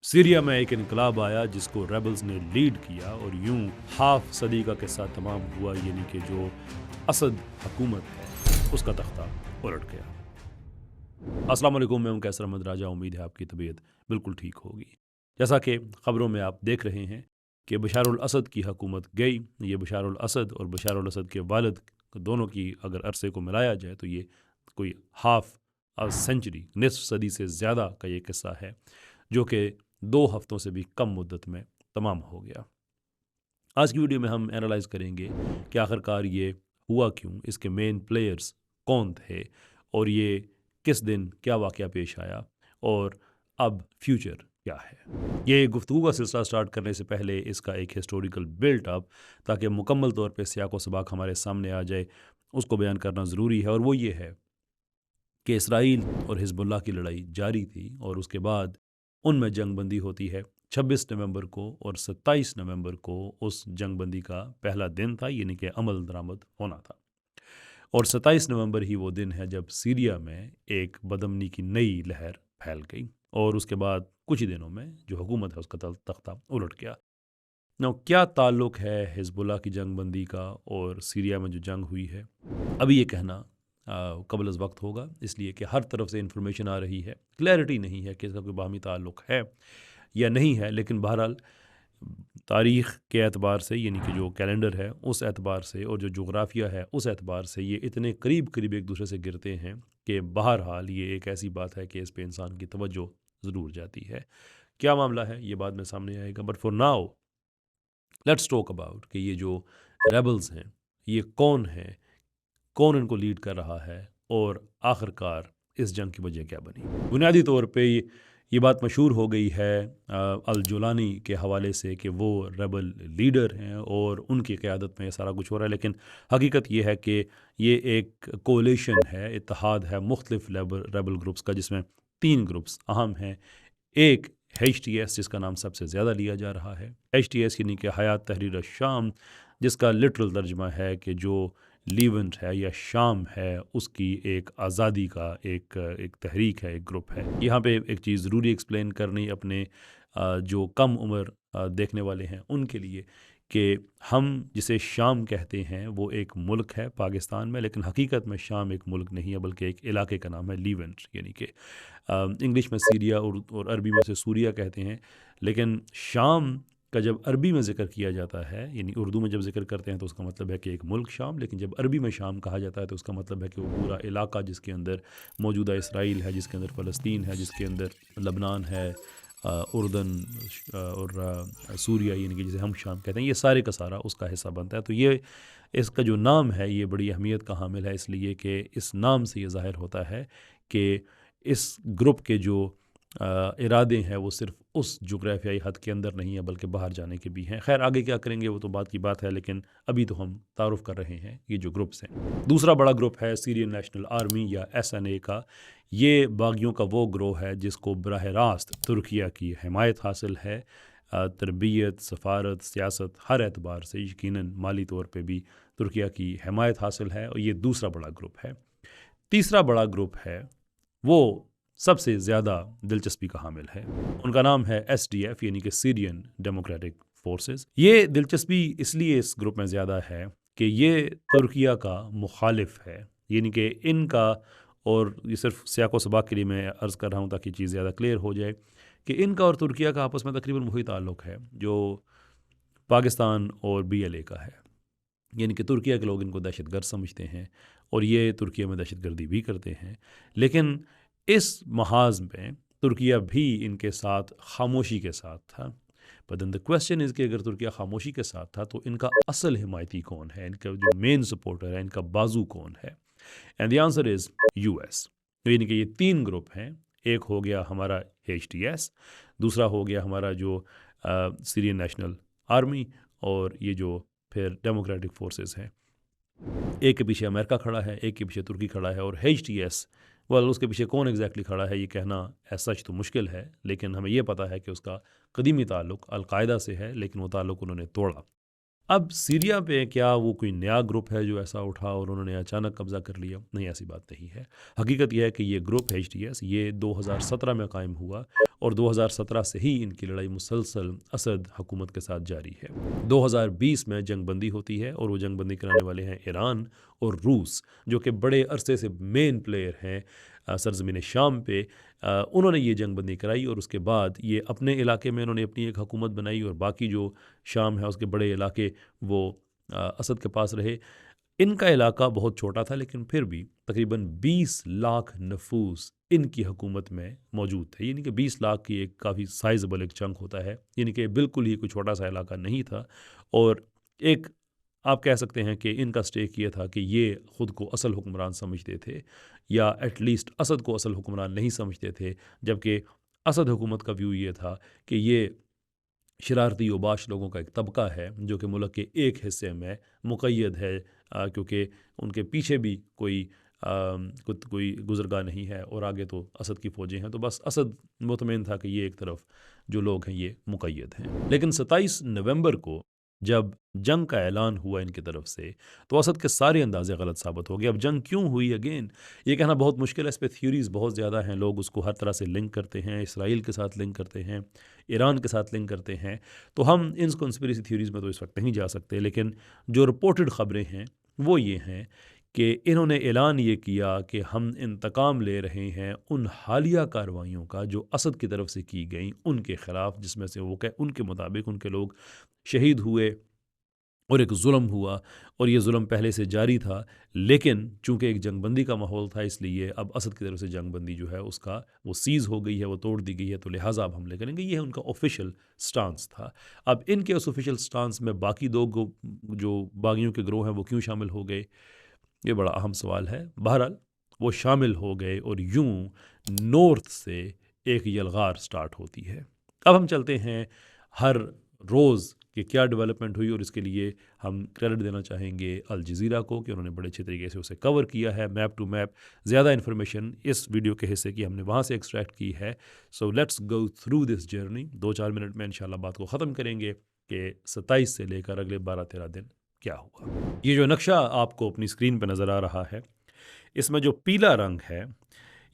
Syria में एक इनकलाब आया जिसको रेबल्स ने लीड किया और यूं हाफ सदी का किस्सा तमाम हुआ, यानी कि जो असद हुकूमत है उसका तख्ता उलट गया। अस्सलाम वालेकुम, मैं हूं कैसर अहमद राजा। उम्मीद है आपकी तबीयत बिल्कुल ठीक होगी। जैसा कि ख़बरों में आप देख रहे हैं कि बशारुल असद की हुकूमत गई। ये बशारुल असद और बशारुल असद के वालिद दोनों की अगर अरसे को मिलाया जाए तो ये कोई हाफ सेंचुरी, निसफ सदी से ज़्यादा का ये किस्सा है जो कि 2 हफ्तों से भी कम मुद्दत में तमाम हो गया। आज की वीडियो में हम एनालाइज करेंगे कि आखिरकार ये हुआ क्यों, इसके मेन प्लेयर्स कौन थे और ये किस दिन क्या वाक़या पेश आया और अब फ्यूचर क्या है। ये गुफ्तगू का सिलसिला स्टार्ट करने से पहले इसका एक हिस्टोरिकल बिल्ट अप, ताकि मुकम्मल तौर पे सियाक़ व सबाक़ हमारे सामने आ जाए, उसको बयान करना ज़रूरी है। और वो ये है कि इसराइल और हिज़्बुल्लाह की लड़ाई जारी थी और उसके बाद उनमें जंगबंदी होती है 26 नवंबर को, और 27 नवंबर को उस जंगबंदी का पहला दिन था, यानी कि अमल दरामद होना था। और 27 नवंबर ही वो दिन है जब सीरिया में एक बदअमनी की नई लहर फैल गई और उसके बाद कुछ ही दिनों में जो हुकूमत है उसका तख्ता उलट गया। नौ क्या ताल्लुक़ है हिज़्बुल्लाह की जंगबंदी का और सीरिया में जो जंग हुई है, अभी ये कहना कबल अज़ वक्त होगा, इसलिए कि हर तरफ से इन्फॉर्मेशन आ रही है, क्लैरिटी नहीं है कि इसका कोई बाहमी ताल्लुक़ है या नहीं है। लेकिन बहरहाल तारीख़ के एतबार से, यानी कि जो कैलेंडर है उस एतबार से और जो जोग्राफिया है उस एतबार से, ये इतने करीब करीब एक दूसरे से गिरते हैं कि बहरहाल ये एक ऐसी बात है कि इस पे इंसान की तवज्जो ज़रूर जाती है। क्या मामला है ये बाद में सामने आएगा, but for now let's talk about कि ये जो रेबल्स हैं ये कौन है, कौन इनको लीड कर रहा है और आखिरकार इस जंग की वजह क्या बनी। बुनियादी तौर पे ये बात मशहूर हो गई है अल जुलानी के हवाले से कि वो रेबल लीडर हैं और उनकी क़यादत में ये सारा कुछ हो रहा है, लेकिन हकीकत ये है कि ये एक कोलिशन है, इत्तेहाद है मुख्तलिफ रेबल ग्रुप्स का, जिसमें 3 ग्रुप्स अहम हैं। एक HTS, जिसका नाम सबसे ज़्यादा लिया जा रहा है। HTS यानी कि हयात तहरीर शाम, जिसका लिटरल तर्जमा है कि जो लीवेंट है या शाम है उसकी एक आज़ादी का एक तहरीक है, एक ग्रुप है। यहाँ पे एक चीज़ ज़रूरी एक्सप्लेन करनी अपने जो कम उम्र देखने वाले हैं उनके लिए, कि हम जिसे शाम कहते हैं वो एक मुल्क है पाकिस्तान में, लेकिन हकीकत में शाम एक मुल्क नहीं है बल्कि एक इलाके का नाम है, लीवेंट, यानी कि इंग्लिश में सीरिया और अरबी में से सूरिया कहते हैं। लेकिन शाम का जब अरबी में ज़िक्र किया जाता है, यानी उर्दू में जब ज़िक्र करते हैं तो उसका मतलब है कि एक मुल्क शाम, लेकिन जब अरबी में शाम कहा जाता है तो उसका मतलब है कि वो पूरा इलाका जिसके अंदर मौजूदा इसराइल है, जिसके अंदर फ़लस्तीन है, जिसके अंदर लबनान है, उर्दन और सूरिया, यानी कि जिसे हम शाम कहते हैं, ये सारे का सारा उसका हिस्सा बनता है। तो ये इसका जो नाम है ये बड़ी अहमियत का हामिल है, इसलिए कि इस नाम से ये ज़ाहिर होता है कि इस ग्रुप के जो इरादे हैं वो सिर्फ उस जोग्राफियाई हद के अंदर नहीं है बल्कि बाहर जाने के भी हैं। खैर आगे क्या करेंगे वो तो बात की बात है, लेकिन अभी तो हम तारुफ कर रहे हैं ये जो ग्रुप्स हैं। दूसरा बड़ा ग्रुप है सीरियन नेशनल आर्मी या SNA का। ये बागियों का वो ग्रोह है जिसको बराह रास्त तुर्किया की हिमायत हासिल है, तरबियत, सफ़ारत, सियासत, हर एतबार से, यकीनन माली तौर पर भी तुर्किया की हिमायत हासिल है, और ये दूसरा बड़ा ग्रुप है। तीसरा बड़ा ग्रुप है वो सबसे ज़्यादा दिलचस्पी का हामिल है, उनका नाम है SDF, यानी कि सीरियन डेमोक्रेटिक फोर्सेस। ये दिलचस्पी इसलिए इस ग्रुप में ज़्यादा है कि ये तुर्किया का मुखालिफ है, यानी कि इनका, और ये सिर्फ सियाक़ व सबाक़ के लिए मैं अर्ज़ कर रहा हूँ ताकि चीज़ ज़्यादा क्लियर हो जाए, कि इनका और तुर्किया का आपस में तकरीबन वही ताल्लुक़ है जो पाकिस्तान और BLA का है। यानी कि तुर्किया के लोग इनको दहशतगर्द समझते हैं और ये तुर्किया में दहशतगर्दी भी करते हैं, लेकिन इस महाज में तुर्किया भी इनके साथ खामोशी के साथ था। But then the question is कि अगर तुर्किया खामोशी के साथ था तो इनका असल हिमायती कौन है, इनका जो मेन सपोर्टर है, इनका बाजू कौन है? And the answer is US। यानी कि ये 3 ग्रुप हैं। एक हो गया हमारा HTS, दूसरा हो गया हमारा जो सीरियन नेशनल आर्मी, और ये जो फिर डेमोक्रेटिक फोर्सेस हैं। एक के पीछे अमेरिका खड़ा है, एक के पीछे तुर्की खड़ा है, और HTS उसके पीछे कौन एग्जैक्टली खड़ा है ये कहना ऐसा सच तो मुश्किल है, लेकिन हमें यह पता है कि उसका कदीमी ताल्लुक़ अल-कायदा से है, लेकिन वो ताल्लुक़ उन्होंने तोड़ा। अब सीरिया पे क्या वो कोई नया ग्रुप है जो ऐसा उठा और उन्होंने अचानक कब्ज़ा कर लिया? नहीं, ऐसी बात नहीं है। हकीकत यह है कि ये ग्रुप HTS ये 2017 में कायम हुआ और 2017 से ही इनकी लड़ाई मुसलसल असद हुकूमत के साथ जारी है। 2020 में जंगबंदी होती है और वो जंगबंदी कराने वाले हैं ईरान और रूस, जो कि बड़े अरसे से मेन प्लेयर हैं सरज़मीन शाम पे। उन्होंने ये जंगबंदी कराई और उसके बाद ये अपने इलाके में इन्होंने अपनी एक हुकूमत बनाई और बाकी जो शाम है उसके बड़े इलाके वो असद के पास रहे। इनका इलाका बहुत छोटा था लेकिन फिर भी तकरीबन 20 लाख नफूस इनकी हुकूमत में मौजूद थे, यानी कि 20 लाख की एक काफ़ी साइजेबल एक चंक होता है, यानी कि बिल्कुल ही कोई छोटा सा इलाका नहीं था। और एक आप कह सकते हैं कि इनका स्टेक ये था कि ये ख़ुद को असल हुक्मरान समझते थे या एटलीस्ट असद को असल हुक्मरान नहीं समझते थे, जबकि असद हुकूमत का व्यू ये था कि ये शरारती ओबाश लोगों का एक तबका है जो कि मुल्क के एक हिस्से में मुक़य्यद है, क्योंकि उनके पीछे भी कोई गुज़रगाह नहीं है और आगे तो असद की फ़ौजें हैं, तो बस असद मुतमईन था कि ये एक तरफ जो लोग हैं ये मुक़य्यद हैं। लेकिन 27 नवंबर को जब जंग का ऐलान हुआ इनकी तरफ से तो असद के सारे अंदाजे गलत साबित हो गए। अब जंग क्यों हुई अगेन ये कहना बहुत मुश्किल है, इस पर थ्योरीज़ बहुत ज़्यादा हैं, लोग उसको हर तरह से लिंक करते हैं, इसराइल के साथ लिंक करते हैं, ईरान के साथ लिंक करते हैं। तो हम इन कॉन्स्पिरेसी थ्योरीज़ में तो इस वक्त नहीं जा सकते, लेकिन जो रिपोर्टेड ख़बरें हैं वो ये हैं कि इन्होंने ऐलान ये किया कि हम इंतकाम ले रहे हैं उन हालिया कार्रवाइयों का जो असद की तरफ से की गई उनके ख़िलाफ़, जिसमें से वो उनके मुताबिक उनके लोग शहीद हुए और एक ज़ुल्म हुआ और ये ज़ुल्म पहले से जारी था, लेकिन चूँकि एक जंगबंदी का माहौल था इसलिए अब असद की तरफ से जंगबंदी जो है उसका वो सीज़ हो गई है, वो तोड़ दी गई है, तो लिहाजा अब हमले करेंगे। ये उनका ऑफिशियल स्टांस था। अब इनके उस ऑफिशियल स्टांस में बाकी दो जो बागियों के ग्रोह हैं वो क्यों शामिल हो गए, ये बड़ा अहम सवाल है। बहरहाल वो शामिल हो गए और यूं नॉर्थ से एक यलगार स्टार्ट होती है। अब हम चलते हैं हर रोज़ कि क्या डेवलपमेंट हुई और इसके लिए हम क्रेडिट देना चाहेंगे अल जज़ीरा को कि उन्होंने बड़े अच्छे तरीके से उसे कवर किया है मैप टू मैप। ज़्यादा इन्फॉर्मेशन इस वीडियो के हिस्से की हमने वहाँ से एक्सट्रैक्ट की है। So let's go through this journey. 2-4 minute में इंशाल्लाह बात को ख़त्म करेंगे कि 27 से लेकर अगले 12-13 दिन क्या हुआ। ये जो नक्शा आपको अपनी स्क्रीन पर नज़र आ रहा है, इसमें जो पीला रंग है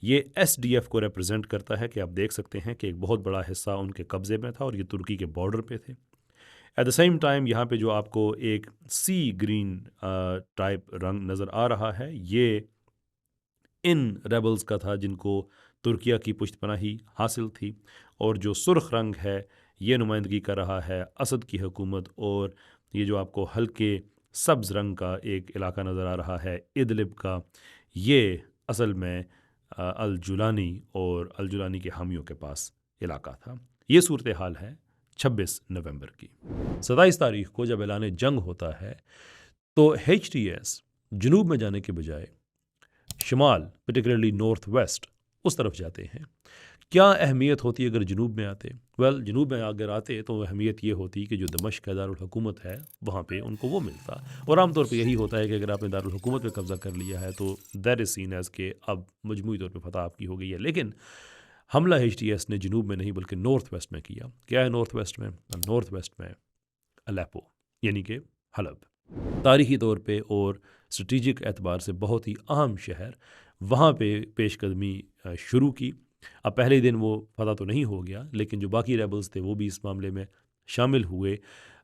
ये SDF को रिप्रेजेंट करता है कि आप देख सकते हैं कि एक बहुत बड़ा हिस्सा उनके कब्ज़े में था और ये तुर्की के बॉर्डर पे थे। एट द सेम टाइम यहाँ पे जो आपको एक सी ग्रीन टाइप रंग नज़र आ रहा है ये इन रेबल्स का था जिनको तुर्किया की पुष्टपनाही हासिल थी, और जो सुर्ख रंग है ये नुमाइंदगी कर रहा है असद की हुकूमत, और ये जो आपको हल्के सब्ज़ रंग का एक इलाका नज़र आ रहा है इदलिब का, ये असल में अल जुलानी और अल जुलानी के हामियों के पास इलाका था। ये सूरत हाल है 26 नवंबर की। 27 तारीख को जब ऐलान जंग होता है तो HTS जनूब में जाने के बजाय शुमाल पर्टिकुलरली नॉर्थ वेस्ट उस तरफ जाते हैं। क्या अहमियत होती अगर जनूब में आते? वेल, जनूब में अगर आते तो अहमियत ये होती कि जो दमिश्क का दारुल हुकूमत है वहाँ पे उनको वो मिलता, और आमतौर पे यही होता है कि अगर आपने दारुल हुकूमत पे कब्ज़ा कर लिया है तो दैट इज़ सीन एज़ के अब मजमूई तौर पे फतह आपकी हो गई है। लेकिन हमला HTS ने जनूब में नहीं बल्कि नॉर्थ वेस्ट में किया। क्या है नॉर्थ वेस्ट में? नॉर्थ वेस्ट में अलेप्पो यानी कि हलब, तारीख़ी तौर पे और स्ट्रेटिजिक एतबार से बहुत ही अहम शहर, वहाँ पे पेशकदमी शुरू की। अब पहले दिन वो फतह तो नहीं हो गया, लेकिन जो बाकी रेबल्स थे वो भी इस मामले में शामिल हुए।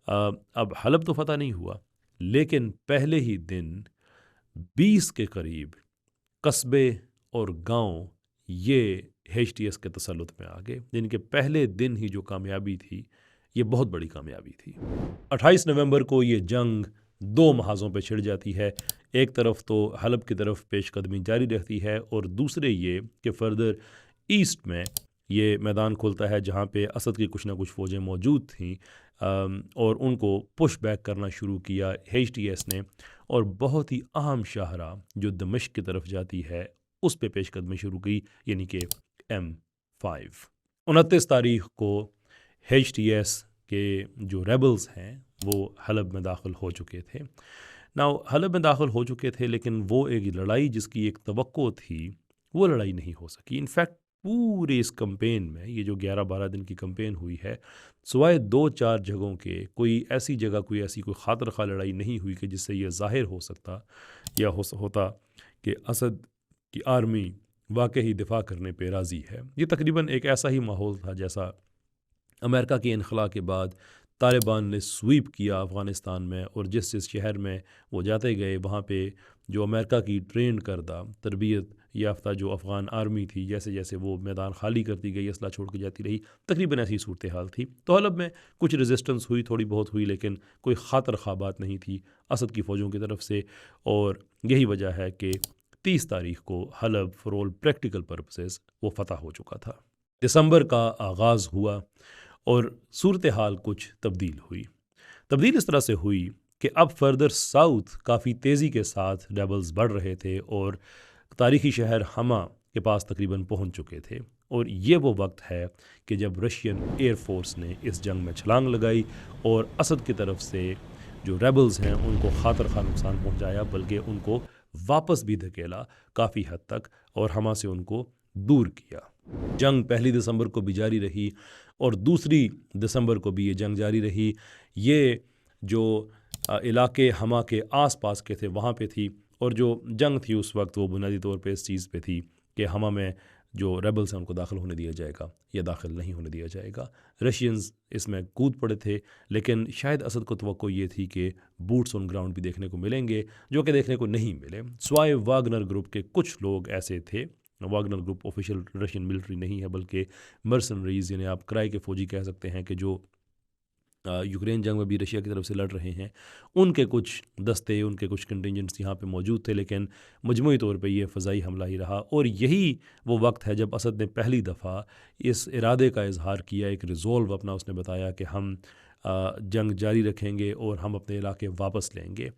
अब हलब तो फतह नहीं हुआ, लेकिन पहले ही दिन 20 के करीब कस्बे और गांव ये HTS के तसल्लुत में आ गए। जिनके पहले दिन ही जो कामयाबी थी ये बहुत बड़ी कामयाबी थी। 28 नवंबर को ये जंग 2 महाज़ों पे छिड़ जाती है। एक तरफ तो हलब की तरफ पेशकदमी जारी रहती है और दूसरे ये कि फर्दर ईस्ट में ये मैदान खुलता है जहाँ पे असद की कुछ ना कुछ फ़ौजें मौजूद थीं, और उनको पुश बैक करना शुरू किया HTS ने, और बहुत ही अहम शाहरा जो दमिश्क की तरफ जाती है उस पे पेशकदमी शुरू की, यानी कि M5। 29 तारीख को HTS के जो रेबल्स हैं वो हलब में दाखिल हो चुके थे। नाउ हलब में दाखिल हो चुके थे, लेकिन वो एक लड़ाई जिसकी एक तवक्को थी वो लड़ाई नहीं हो सकी। इनफैक्ट पूरे इस कैंपेन में, ये जो 11-12 दिन की कैंपेन हुई है, सिवाय 2-4 जगहों के कोई ऐसी जगह, कोई ऐसी कोई खातर खा लड़ाई नहीं हुई कि जिससे ये ज़ाहिर हो सकता या होता कि असद की आर्मी वाकई दिफा करने पे राज़ी है। ये तकरीबन एक ऐसा ही माहौल था जैसा अमेरिका के इनखला के बाद तालिबान ने स्वीप किया अफ़गानिस्तान में, और जिस जिस शहर में वो जाते गए वहाँ पे जो अमेरिका की ट्रेन करदा तरबियत याफ्ता जो अफ़गान आर्मी थी, जैसे जैसे वो मैदान खाली करती गई, असला छोड़ के जाती रही, तकरीबन ऐसी सूरत हाल थी। तो हलब में कुछ रेजिस्टेंस हुई, थोड़ी बहुत हुई, लेकिन कोई ख़ातर ख़्वाह बात नहीं थी असद की फ़ौजों की तरफ से। और यही वजह है कि 30 तारीख को हलब फॉर ऑल प्रैक्टिकल पर्पसेस वो फ़तह हो चुका था। दिसंबर का आगाज़ हुआ और सूरत हाल कुछ तब्दील हुई। तब्दील इस तरह से हुई कि अब फर्दर साउथ काफ़ी तेज़ी के साथ रेबल्स बढ़ रहे थे और तारीखी शहर हमा के पास तकरीबन पहुंच चुके थे। और ये वो वक्त है कि जब रशियन एयरफोर्स ने इस जंग में छलांग लगाई और असद की तरफ से जो रेबल्स हैं उनको खातर खा नुकसान पहुंचाया, बल्कि उनको वापस भी धकेला काफ़ी हद तक और हमा से उनको दूर किया। जंग 1 दिसंबर को भी जारी रही और 2 दिसंबर को भी ये जंग जारी रही। ये जो इलाके हमा के आसपास के थे वहाँ पे थी, और जो जंग थी उस वक्त वो बुनियादी तौर पे इस चीज़ पे थी कि हमा में जो रेबल्स हैं उनको दाखिल होने दिया जाएगा या दाखिल नहीं होने दिया जाएगा। रशियंस इसमें कूद पड़े थे, लेकिन शायद असद को तवक्को ये थी कि बूट्स ऑन ग्राउंड भी देखने को मिलेंगे, जो कि देखने को नहीं मिले। स्वाय वागनर ग्रुप के कुछ लोग ऐसे थे, Wagner group official Russian military नहीं है बल्कि मर्सनरीज, यानी आप किराए के फ़ौजी कह सकते हैं, कि जो यूक्रेन जंग में भी रशिया की तरफ से लड़ रहे हैं, उनके कुछ दस्ते, उनके कुछ कंटिजेंट्स यहाँ पे मौजूद थे। लेकिन मजमूई तौर पे ये फ़ज़ाई हमला ही रहा। और यही वो वक्त है जब असद ने पहली दफ़ा इस इरादे का इजहार किया, एक रिज़ोल्व अपना उसने बताया कि हम जंग जारी रखेंगे और हम अपने इलाके वापस लेंगे।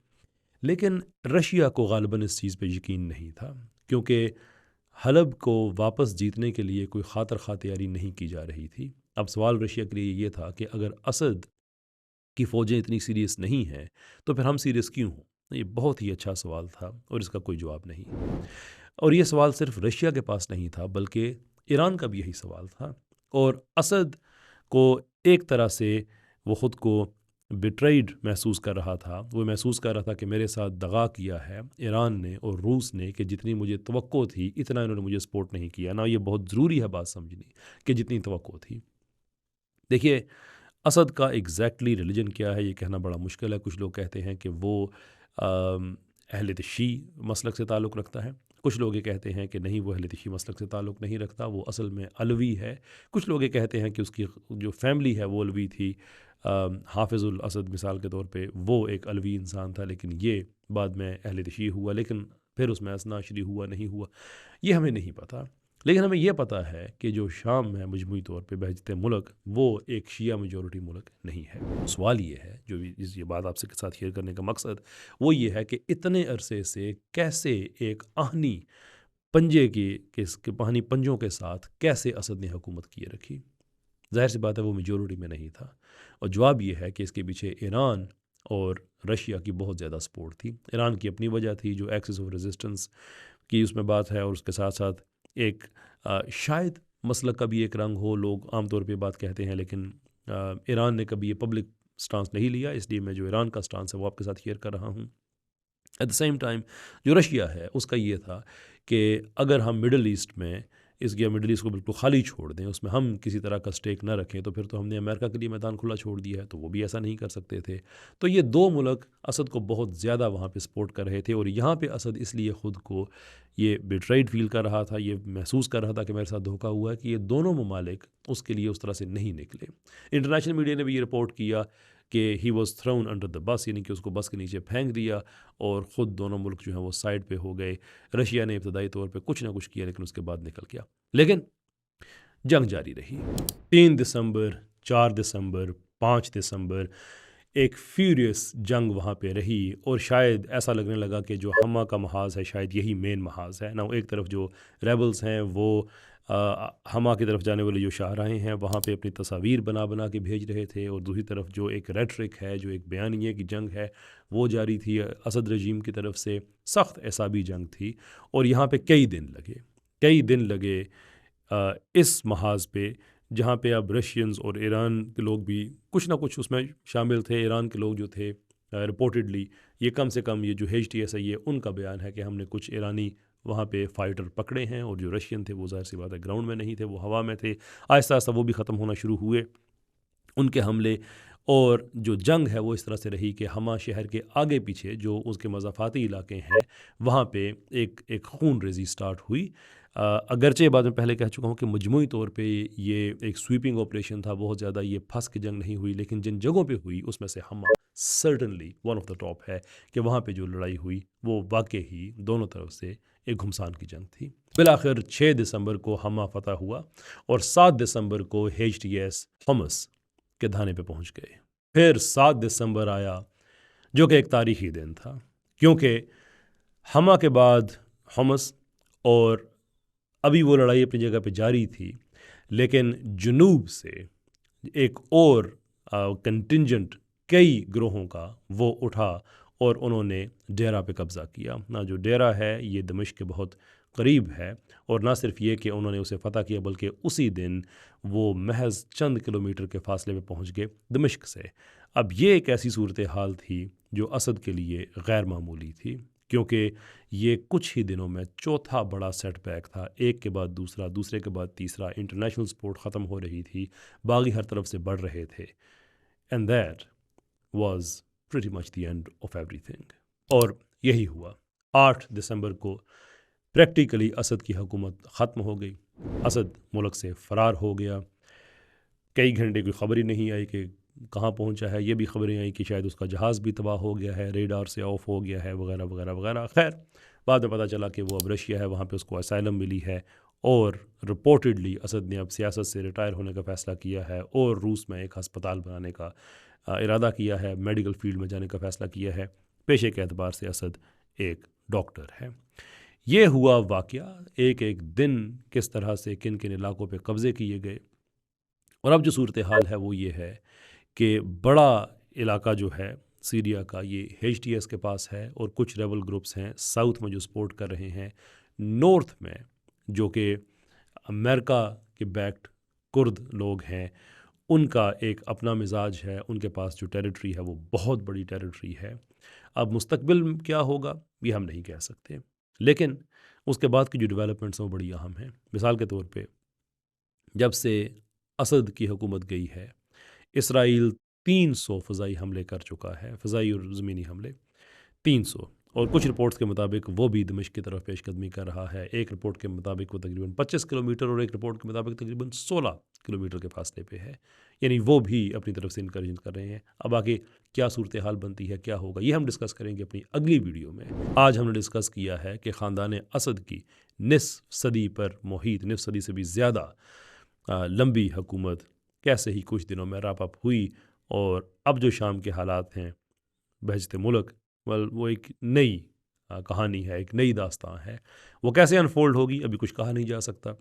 लेकिन रशिया को गालिबन इस चीज़ पर यकीन नहीं था, क्योंकि हलब को वापस जीतने के लिए कोई खातर खा तैयारी नहीं की जा रही थी। अब सवाल रशिया के लिए ये था कि अगर असद की फ़ौजें इतनी सीरियस नहीं हैं तो फिर हम सीरियस क्यों हों? ये बहुत ही अच्छा सवाल था और इसका कोई जवाब नहीं। और ये सवाल सिर्फ रशिया के पास नहीं था बल्कि ईरान का भी यही सवाल था। और असद को एक तरह से वो ख़ुद को बिट्रेड महसूस कर रहा था। वो महसूस कर रहा था कि मेरे साथ दगा किया है ईरान ने और रूस ने, कि जितनी मुझे तवक्को थी इतना इन्होंने मुझे सपोर्ट नहीं किया ना। ये बहुत ज़रूरी है बात समझनी कि जितनी तवक्को थी। देखिए, असद का एग्जैक्टली रिलीजन क्या है ये कहना बड़ा मुश्किल है। कुछ लोग कहते हैं कि वो अहले शी मसलक से ताल्लुक़ रखता है। कुछ लोग ये कहते हैं कि नहीं, वो अहले शी मसलक से ताल्लुक़ नहीं रखता, वो असल में अलवी है। कुछ लोग ये कहते हैं कि उसकी जो फैमिली है वो अलवी थी। हाफिज़ुल असद मिसाल के तौर पे वो एक अलवी इंसान था, लेकिन ये बाद में अहले शी हुआ, लेकिन फिर उसमें असनाशरी हुआ नहीं हुआ, ये हमें नहीं पता। लेकिन हमें यह पता है कि जो शाम है मजमूई तौर पे बहजत मुल्क, वो एक शिया मेजॉरिटी मुल्क नहीं है। सवाल ये है, जो ये बात आपसे के साथ शेयर करने का मकसद वो ये है कि इतने अरसे से कैसे एक आहनी पंजे के पानी पंजों के साथ कैसे असद ने हुकूमत किए रखी। ज़ाहिर सी बात है वो मेजॉरिटी में नहीं था। और जवाब ये है कि इसके पीछे ईरान और रशिया की बहुत ज़्यादा सपोर्ट थी। ईरान की अपनी वजह थी, जो एक्सिस ऑफ रेजिस्टेंस की उसमें बात है, और उसके साथ साथ एक शायद मसलक का भी एक रंग हो, लोग आमतौर पे बात कहते हैं, लेकिन ईरान ने कभी ये पब्लिक स्टांस नहीं लिया, इसलिए मैं जो ईरान का स्टांस है वो आपके साथ शेयर कर रहा हूँ। एट द सेम टाइम जो रशिया है उसका ये था कि अगर हम मिडल ईस्ट में मिडल ईस्ट को बिल्कुल खाली छोड़ दें, उसमें हम किसी तरह का स्टेक ना रखें, तो फिर तो हमने अमेरिका के लिए मैदान खुला छोड़ दिया है, तो वो भी ऐसा नहीं कर सकते थे। तो ये दो मुल्क असद को बहुत ज़्यादा वहाँ पे सपोर्ट कर रहे थे, और यहाँ पे असद इसलिए ख़ुद को ये बिट्राइड फील कर रहा था, ये महसूस कर रहा था कि मेरे साथ धोखा हुआ है, कि ये दोनों ममालिक उसके लिए उस तरह से नहीं निकले। इंटरनेशनल मीडिया ने भी ये रिपोर्ट किया कि he was throne under the bus, यानी कि उसको बस के नीचे फेंक दिया और ख़ुद दोनों मुल्क जो हैं वो साइड पे हो गए। रशिया ने इब्तदाई तौर पे कुछ ना कुछ किया, लेकिन उसके बाद निकल गया। लेकिन जंग जारी रही। 3 दिसंबर, 4 दिसंबर, 5 दिसंबर एक फ्यूरियस जंग वहाँ पे रही, और शायद ऐसा लगने लगा कि जो हमा का महाज है शायद यही मेन महाज है ना। एक तरफ जो रेबल्स हैं वो हमा की तरफ जाने वाले जो शाहराहें हैं वहाँ पे अपनी तस्वीर बना बना के भेज रहे थे, और दूसरी तरफ जो एक रेट्रिक है, जो एक बयानिए की जंग है, वो जारी थी असद रजीम की तरफ से। सख्त एसाबी जंग थी, और यहाँ पे कई दिन लगे इस महाज पे जहाँ पे अब रशियंस और ईरान के लोग भी कुछ ना कुछ उसमें शामिल थे। ईरान के लोग जो थे रिपोर्टेडली, ये कम से कम ये जो HTS है ये उनका बयान है कि हमने कुछ ईरानी वहाँ पे फाइटर पकड़े हैं, और जो रशियन थे वो ज़ाहिर सी बात है ग्राउंड में नहीं थे, वो हवा में थे। आहिस्ता आहिस्ता वो भी ख़त्म होना शुरू हुए उनके हमले। और जो जंग है वो इस तरह से रही कि हमा शहर के आगे पीछे जो उसके मज़ाफ़ाती इलाके हैं वहाँ पे एक खून रेज़ी स्टार्ट हुई। अगरचे बाद में पहले कह चुका हूँ कि मजमूई तौर पे ये एक स्वीपिंग ऑपरेशन था, बहुत ज़्यादा ये फंस के जंग नहीं हुई, लेकिन जिन जगहों पे हुई उसमें से हमा certainly one of the top है कि वहाँ पे जो लड़ाई हुई वो वाकई ही दोनों तरफ से एक घुमसान की जंग थी। बिलाखिर 6 दिसंबर को हमा फतह हुआ और 7 दिसंबर को HTS थॉमस के धाने पे पहुंच गए। फिर 7 दिसंबर आया जो कि एक तारीखी दिन था, क्योंकि हमा के बाद हम्स, और अभी वो लड़ाई अपनी जगह पे जारी थी, लेकिन जुनूब से एक और कंटिंजेंट कई ग्रोहों का वो उठा और उन्होंने डेरा पे कब्ज़ा किया ना। जो डेरा है ये दमिश्क के बहुत करीब है, और ना सिर्फ ये कि उन्होंने उसे फ़तह किया बल्कि उसी दिन वो महज चंद किलोमीटर के फासले पे पहुंच गए दमिश्क से। अब ये एक ऐसी सूरत हाल थी जो असद के लिए गैर मामूली थी, क्योंकि ये कुछ ही दिनों में चौथा बड़ा सेटबैक था, एक के बाद दूसरा, दूसरे के बाद तीसरा। इंटरनेशनल सपोर्ट ख़त्म हो रही थी, बागी हर तरफ से बढ़ रहे थे, and that was pretty much the end of everything. और यही हुआ। 8 दिसंबर को प्रैक्टिकली असद की हुकूमत ख़त्म हो गई, असद मुल्क से फ़रार हो गया। कई घंटे कोई ख़बर ही नहीं आई कि कहाँ पहुँचा है। ये भी ख़बरें आई कि शायद उसका जहाज़ भी तबाह हो गया है, रेडार से ऑफ हो गया है, वगैरह वगैरह वगैरह। खैर बाद में पता चला कि वो अब रशिया है, वहाँ पे उसको असाइलम मिली है, और रिपोर्टेडली असद ने अब सियासत से रिटायर होने का फ़ैसला किया है और रूस में एक हस्पताल बनाने का इरादा किया है, मेडिकल फील्ड में जाने का फ़ैसला किया है। पेशे के एतबार से असद एक डॉक्टर है। ये हुआ वाक़या, एक एक दिन किस तरह से किन किन इलाकों पे कब्ज़े किए गए। और अब जो सूरत हाल है वो ये है कि बड़ा इलाका जो है सीरिया का ये HTS के पास है, और कुछ रेबल ग्रुप्स हैं साउथ में जो सपोर्ट कर रहे हैं। नॉर्थ में जो कि अमेरिका के बैक्ड कुर्द लोग हैं, उनका एक अपना मिजाज है, उनके पास जो टेरिटरी है वो बहुत बड़ी टेरिटरी है। अब मुस्तकबिल में क्या होगा ये हम नहीं कह सकते, लेकिन उसके बाद की जो डेवलपमेंट्स हैं वो बड़ी अहम हैं। मिसाल के तौर पे जब से असद की हुकूमत गई है, इसराइल 300 फ़ज़ाई हमले कर चुका है, फ़ज़ाई और ज़मीनी हमले 300। और कुछ रिपोर्ट्स के मुताबिक वो भी दमिश्क की तरफ पेशकदमी कर रहा है। एक रिपोर्ट के मुताबिक वो तकरीबन 25 किलोमीटर और एक रिपोर्ट के मुताबिक तकरीबन 16 किलोमीटर के फासले पे है, यानी वो भी अपनी तरफ से इनकरेज कर रहे हैं। अब आगे क्या सूरत हाल बनती है, क्या होगा, ये हम डिस्कस करेंगे अपनी अगली वीडियो में। आज हमने डिस्कस किया है कि ख़ानदान असद की निस्फ सदी पर मुहीत, निस्फ सदी से भी ज़्यादा लंबी हुकूमत कैसे ही कुछ दिनों में रैप अप हुई, और अब जो शाम के हालात हैं बहजते मुल्क, वो एक नई कहानी है, एक नई दास्तां है। वो कैसे अनफोल्ड होगी अभी कुछ कहा नहीं जा सकता।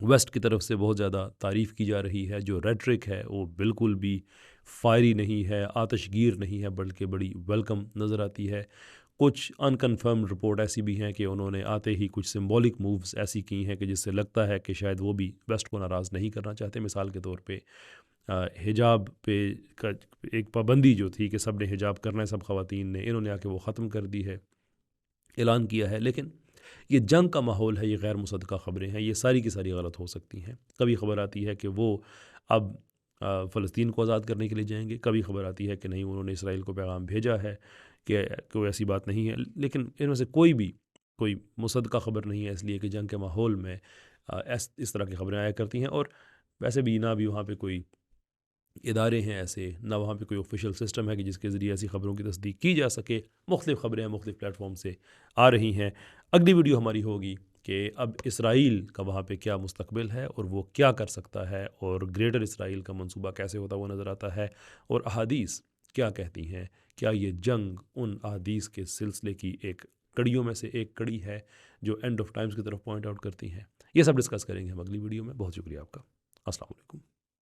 वेस्ट की तरफ से बहुत ज़्यादा तारीफ़ की जा रही है, जो रेट्रिक है वो बिल्कुल भी फायरी नहीं है, आतशगीर नहीं है, बल्कि बड़ी वेलकम नज़र आती है। कुछ अनकन्फर्म रिपोर्ट ऐसी भी हैं कि उन्होंने आते ही कुछ सिंबॉलिक मूव्स ऐसी की हैं कि जिससे लगता है कि शायद वो भी वेस्ट को नाराज़ नहीं करना चाहते। मिसाल के तौर पे हिजाब पे एक पाबंदी जो थी कि सब ने हिजाब करना है, सब ख़वातीन ने, इन्होंने आके वो ख़त्म कर दी है, ऐलान किया है। लेकिन ये जंग का माहौल है, ये गैर मुसद्दक़ा ख़बरें हैं, ये सारी की सारी गलत हो सकती हैं। कभी ख़बर आती है कि वो अब फ़लस्तीन को आज़ाद करने के लिए जाएंगे, कभी ख़बर आती है कि नहीं उन्होंने इसराइल को पैगाम भेजा है कि कोई ऐसी बात नहीं है। लेकिन इनमें से कोई मुसद्दक़ा ख़बर नहीं है, इसलिए कि जंग के माहौल में इस तरह की ख़बरें आया करती हैं। और वैसे भी ना भी वहाँ पे कोई इदारे हैं ऐसे, ना वहाँ पे कोई ऑफिशियल सिस्टम है कि जिसके ज़रिए ऐसी ख़बरों की तस्दीक की जा सके। मुख्तलिफ़ ख़बरें मुख्तलिफ़ प्लेटफॉर्म से आ रही हैं। अगली वीडियो हमारी होगी कि अब इसराइल का वहाँ पे क्या मुस्तकबिल है और वो क्या कर सकता है, और ग्रेटर इसराइल का मंसूबा कैसे होता हुआ नज़र आता है, और अहादीस क्या कहती हैं। क्या ये जंग उन अहादीस के सिलसिले की एक कड़ियों में से एक कड़ी है जो एंड ऑफ टाइम्स की तरफ पॉइंट आउट करती हैं। ये सब डिस्कस करेंगे हम अगली वीडियो में। बहुत शुक्रिया आपका। अस्सलाम वालेकुम।